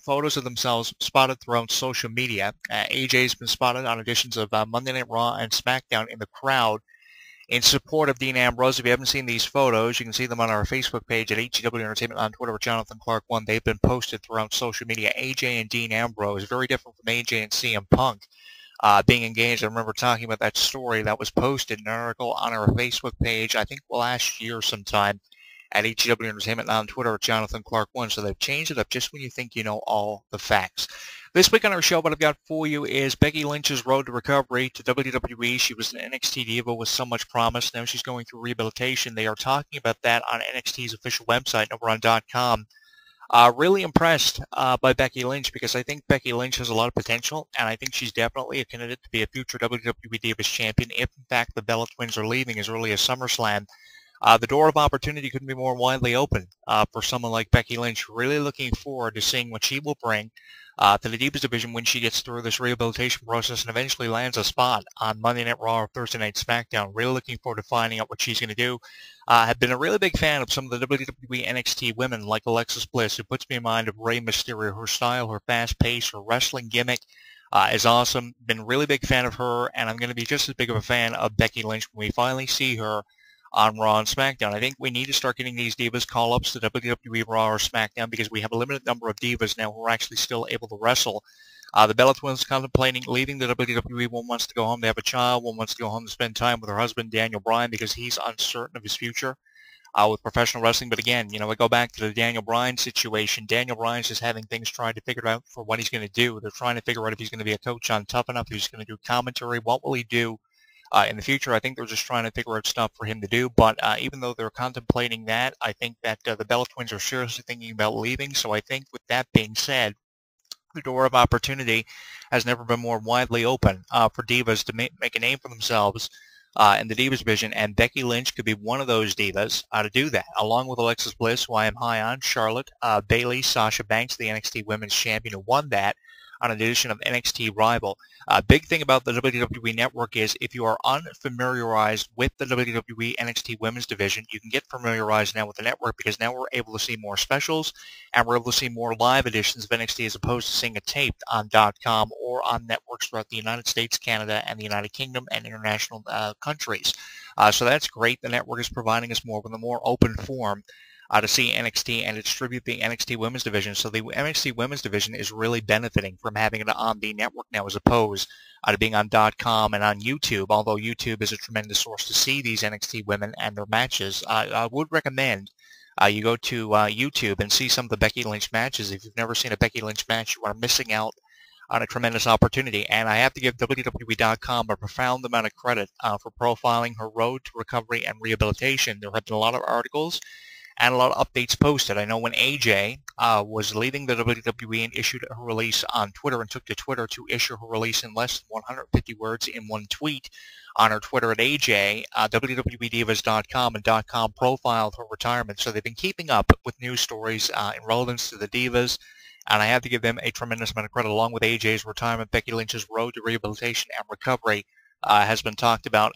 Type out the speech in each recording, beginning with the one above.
photos of themselves spotted throughout social media. AJ's been spotted on editions of Monday Night Raw and SmackDown in the crowd in support of Dean Ambrose. If you haven't seen these photos, you can see them on our Facebook page at HGW Entertainment, on Twitter with Jonathan Clarke 1. They've been posted throughout social media. AJ and Dean Ambrose, very different from AJ and CM Punk being engaged. I remember talking about that story that was posted in an article on our Facebook page, I think last year sometime, at HGW Entertainment, on Twitter at Jonathan Clarke 1. So they've changed it up just when you think you know all the facts. This week on our show, what I've got for you is Becky Lynch's road to recovery to WWE. She was an NXT diva with so much promise. Now she's going through rehabilitation. They are talking about that on NXT's official website over on .com. Really impressed by Becky Lynch, because I think Becky Lynch has a lot of potential, and I think she's definitely a candidate to be a future WWE Divas champion if, in fact, the Bella Twins are leaving as early as SummerSlam. The door of opportunity couldn't be more widely open for someone like Becky Lynch. Really looking forward to seeing what she will bring to the Divas division when she gets through this rehabilitation process and eventually lands a spot on Monday Night Raw or Thursday Night SmackDown. Really looking forward to finding out what she's going to do. Have been a really big fan of some of the WWE NXT women like Alexis Bliss, who puts me in mind of Rey Mysterio. Her style, her fast pace, her wrestling gimmick is awesome. Been a really big fan of her, and I'm going to be just as big of a fan of Becky Lynch when we finally see her on Raw and SmackDown. I think we need to start getting these divas call-ups to WWE Raw or SmackDown, because we have a limited number of divas now who are actually still able to wrestle. The Bella Twins contemplating leaving the WWE. One wants to go home to have a child. One wants to go home to spend time with her husband, Daniel Bryan, because he's uncertain of his future with professional wrestling. But again, I go back to the Daniel Bryan situation. Daniel Bryan's just having things trying to figure out for what he's going to do. They're trying to figure out if he's going to be a coach on Tough Enough, if he's going to do commentary, what will he do in the future. I think they're just trying to figure out stuff for him to do. But even though they're contemplating that, I think that the Bella Twins are seriously thinking about leaving. So I think with that being said, the door of opportunity has never been more widely open for divas to make a name for themselves in the Divas division, and Becky Lynch could be one of those divas to do that, along with Alexis Bliss, who I am high on, Charlotte, Bayley, Sasha Banks, the NXT Women's Champion, who won that on an edition of NXT Rival. Big thing about the WWE Network is if you are unfamiliarized with the WWE NXT Women's Division, you can get familiarized now with the network, because now we're able to see more specials and we're able to see more live editions of NXT as opposed to seeing it taped on .com or on networks throughout the United States, Canada, and the United Kingdom and international countries. So that's great. The network is providing us more with a more open form to see NXT and distribute the NXT Women's Division. So the NXT Women's Division is really benefiting from having it on the network now, as opposed to being on .com and on YouTube, although YouTube is a tremendous source to see these NXT women and their matches. I would recommend you go to YouTube and see some of the Becky Lynch matches. If you've never seen a Becky Lynch match, you are missing out on a tremendous opportunity. And I have to give WWE.com a profound amount of credit for profiling her road to recovery and rehabilitation. There have been a lot of articles and a lot of updates posted. I know when AJ was leaving the WWE and issued her release on Twitter and took to Twitter to issue her release in less than 150 words in one tweet on her Twitter at AJ, WWEDivas.com and .com profiled her retirement. So they've been keeping up with news stories in relevance to the Divas, and I have to give them a tremendous amount of credit. Along with AJ's retirement, Becky Lynch's road to rehabilitation and recovery has been talked about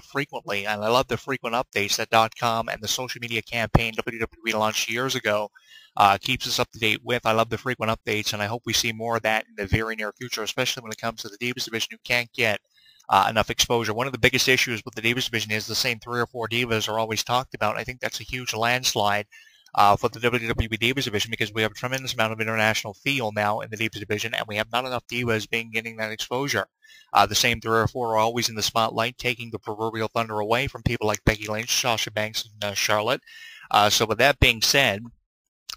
frequently, and I love the frequent updates that .com and the social media campaign WWE launched years ago keeps us up to date with. I love the frequent updates, and I hope we see more of that in the very near future, especially when it comes to the Divas division, who can't get enough exposure. One of the biggest issues with the Divas division is the same 3 or 4 divas are always talked about. I think that's a huge landslide for the WWE Divas division, because we have a tremendous amount of international feel now in the Divas division, and we have not enough divas getting that exposure. The same 3 or 4 are always in the spotlight, taking the proverbial thunder away from people like Becky Lynch, Sasha Banks, and Charlotte. So with that being said,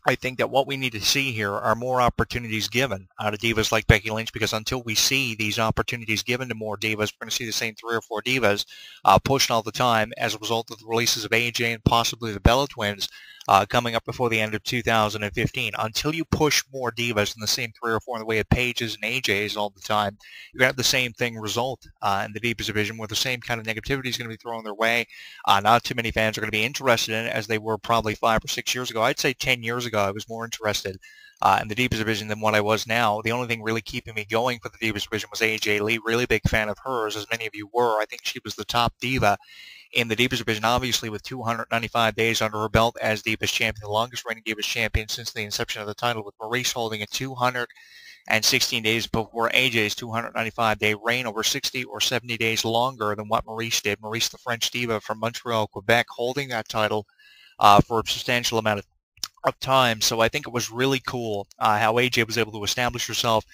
I think that what we need to see here are more opportunities given to divas like Becky Lynch, because until we see these opportunities given to more divas, we're going to see the same 3 or 4 divas pushed all the time as a result of the releases of AJ and possibly the Bella Twins coming up before the end of 2015. Until you push more divas in the same 3 or 4 in the way of Paiges and AJs all the time, you're going to have the same thing result in the Divas division, where the same kind of negativity is going to be thrown their way. Not too many fans are going to be interested in it as they were probably 5 or 6 years ago. I'd say 10 years ago I was more interested in the Divas division than what I was now. The only thing really keeping me going for the Divas division was AJ Lee. Really big fan of hers, as many of you were. I think she was the top diva in the Divas division, obviously with 295 days under her belt as Divas champion, the longest reigning Divas champion since the inception of the title, with Maurice holding it 216 days before AJ's 295-day reign, over 60 or 70 days longer than what Maurice did. Maurice, the French diva from Montreal, Quebec, holding that title for a substantial amount of time. So I think it was really cool how AJ was able to establish herself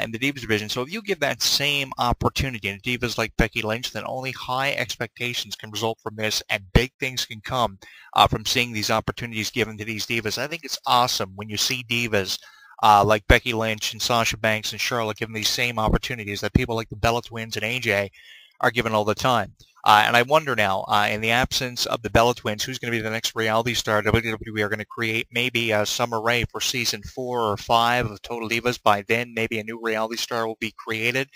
in the Divas division. So if you give that same opportunity to divas like Becky Lynch, then only high expectations can result from this, and big things can come from seeing these opportunities given to these divas. I think it's awesome when you see divas like Becky Lynch and Sasha Banks and Charlotte given these same opportunities that people like the Bella Twins and AJ are given all the time. And I wonder now, in the absence of the Bella Twins, who's going to be the next reality star WWE are going to create? Maybe Summer Rae for season 4 or 5 of Total Divas. By then, maybe a new reality star will be created.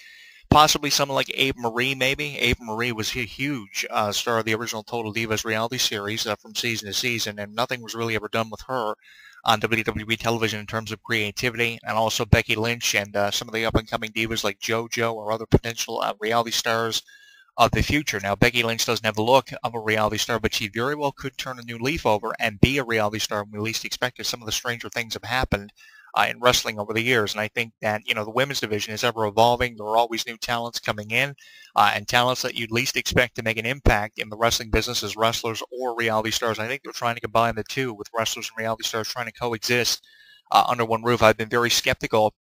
Possibly someone like Ava Marie, maybe. Ava Marie was a huge star of the original Total Divas reality series from season to season, and nothing was really ever done with her on WWE television in terms of creativity. And also Becky Lynch and some of the up-and-coming divas like JoJo or other potential reality stars of the future. Now, Becky Lynch doesn't have the look of a reality star, but she very well could turn a new leaf over and be a reality star when we least expect it. Some of the stranger things have happened in wrestling over the years, and I think that, you know, the women's division is ever evolving. There are always new talents coming in, and talents that you'd least expect to make an impact in the wrestling business as wrestlers or reality stars. I think they're trying to combine the two, with wrestlers and reality stars trying to coexist under one roof. I've been very skeptical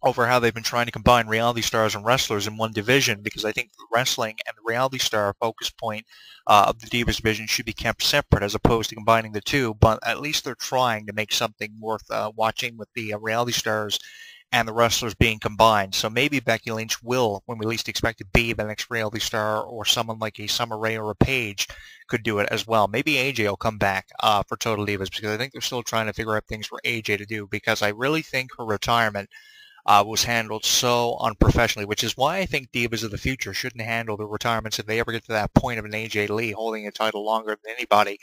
over how they've been trying to combine reality stars and wrestlers in one division, because I think the wrestling and the reality star focus point of the Divas division should be kept separate as opposed to combining the two. But at least they're trying to make something worth watching with the reality stars and the wrestlers being combined. So maybe Becky Lynch will, when we least expect it, be the next reality star, or someone like a Summer Rae or a Paige could do it as well. Maybe AJ will come back for Total Divas, because I think they're still trying to figure out things for AJ to do, because I really think her retirement was handled so unprofessionally, which is why I think divas of the future shouldn't handle their retirements if they ever get to that point of an AJ Lee holding a title longer than anybody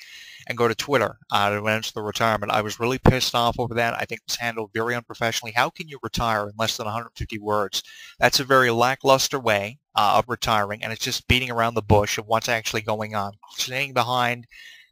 and go to Twitter to announce the retirement. I was really pissed off over that. I think it was handled very unprofessionally. How can you retire in less than 150 words? That's a very lackluster way of retiring, and it's just beating around the bush of what's actually going on, staying behind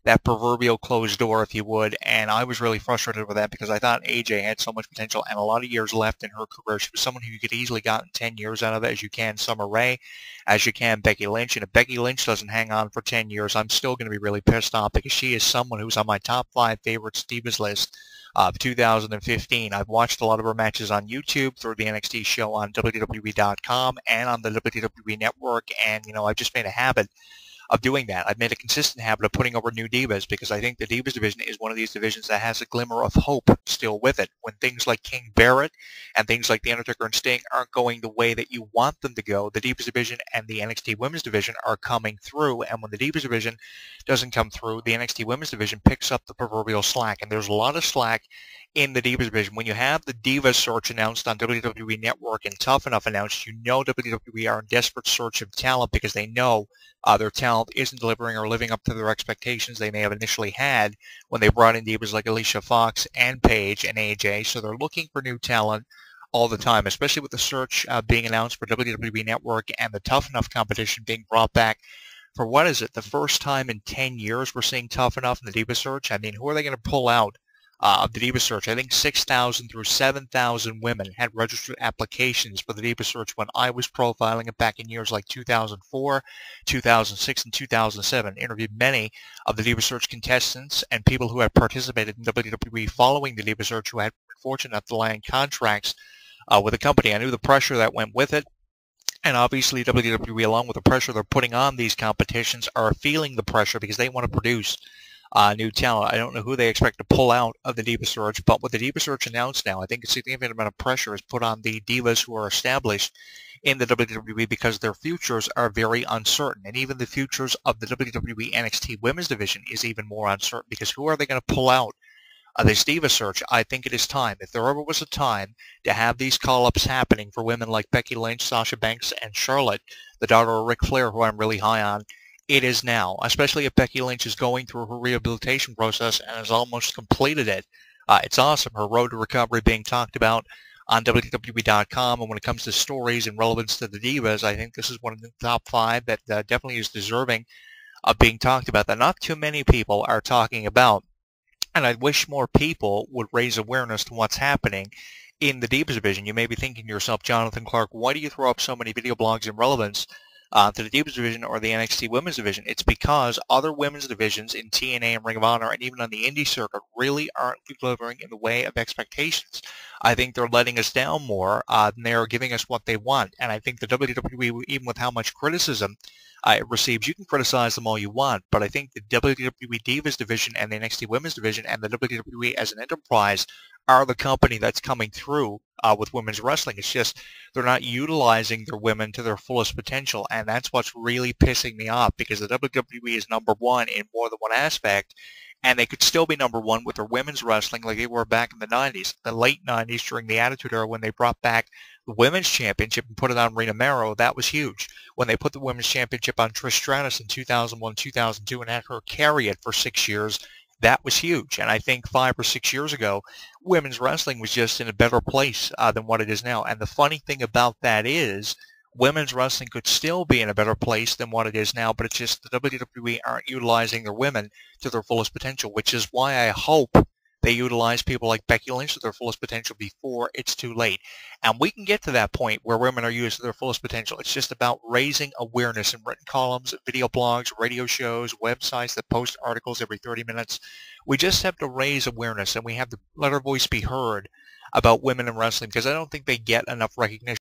that proverbial closed door, if you would. And I was really frustrated with that, because I thought AJ had so much potential and a lot of years left in her career. She was someone who you could easily gotten 10 years out of it, as you can Summer Rae, as you can Becky Lynch. And if Becky Lynch doesn't hang on for 10 years, I'm still going to be really pissed off, because she is someone who's on my top 5 favorites divas list of 2015. I've watched a lot of her matches on YouTube, through the NXT show on WWE.com and on the WWE Network, and, you know, I've just made a habit of doing that. I've made a consistent habit of putting over new divas, because I think the Divas division is one of these divisions that has a glimmer of hope still with it. When things like King Barrett and things like The Undertaker and Sting aren't going the way that you want them to go, the Divas division and the NXT Women's division are coming through. And when the Divas division doesn't come through, the NXT Women's division picks up the proverbial slack. And there's a lot of slack in the Divas division. When you have the Divas search announced on WWE Network and Tough Enough announced, you know WWE are in desperate search of talent, because they know their talent isn't delivering or living up to their expectations they may have initially had when they brought in divas like Alicia Fox and Paige and AJ. So they're looking for new talent all the time, especially with the search being announced for WWE Network and the Tough Enough competition being brought back for, what is it, the first time in 10 years we're seeing Tough Enough in the Diva search. I mean, who are they going to pull out of the Diva search? I think 6,000 through 7,000 women had registered applications for the Diva search when I was profiling it back in years like 2004, 2006, and 2007. Interviewed many of the Diva search contestants and people who had participated in WWE following the Diva search, who had been fortunate enough to land contracts with the company. I knew the pressure that went with it. And obviously WWE, along with the pressure they're putting on these competitions, are feeling the pressure because they want to produce new talent. I don't know who they expect to pull out of the Diva search, but with the Diva search announced now, I think a significant amount of pressure is put on the divas who are established in the WWE, because their futures are very uncertain. And even the futures of the WWE NXT Women's division is even more uncertain, because who are they going to pull out of this Diva search? I think it is time, if there ever was a time to have these call-ups happening for women like Becky Lynch, Sasha Banks, and Charlotte, the daughter of Ric Flair, who I'm really high on, it is now, especially if Becky Lynch is going through her rehabilitation process and has almost completed it It's awesome. Her road to recovery being talked about on WWE.com. And when it comes to stories and relevance to the Divas, I think this is one of the top 5 that definitely is deserving of being talked about that not too many people are talking about. And I wish more people would raise awareness to what's happening in the Divas division. You may be thinking to yourself, Jonathan Clarke, why do you throw up so many video blogs and relevance to the Divas division or the NXT women's division? It's because other women's divisions in TNA and Ring of Honor and even on the indie circuit really aren't delivering in the way of expectations. I think they're letting us down more than they're giving us what they want. And I think the WWE, even with how much criticism it receives, you can criticize them all you want, but I think the WWE Divas division and the NXT Women's division and the WWE as an enterprise are the company that's coming through with women's wrestling. It's just they're not utilizing their women to their fullest potential, and that's what's really pissing me off because the WWE is number one in more than one aspect, and they could still be number one with their women's wrestling like they were back in the 90s, the late 90s during the Attitude Era when they brought back the Women's Championship and put it on Rena Mero. That was huge. When they put the Women's Championship on Trish Stratus in 2001, 2002 and had her carry it for 6 years, that was huge. And I think 5 or 6 years ago, women's wrestling was just in a better place than what it is now. And the funny thing about that is women's wrestling could still be in a better place than what it is now, but it's just the WWE aren't utilizing their women to their fullest potential, which is why I hope they utilize people like Becky Lynch to their fullest potential before it's too late. And we can get to that point where women are used to their fullest potential. It's just about raising awareness in written columns, video blogs, radio shows, websites that post articles every 30 minutes. We just have to raise awareness, and we have to let our voice be heard about women in wrestling because I don't think they get enough recognition.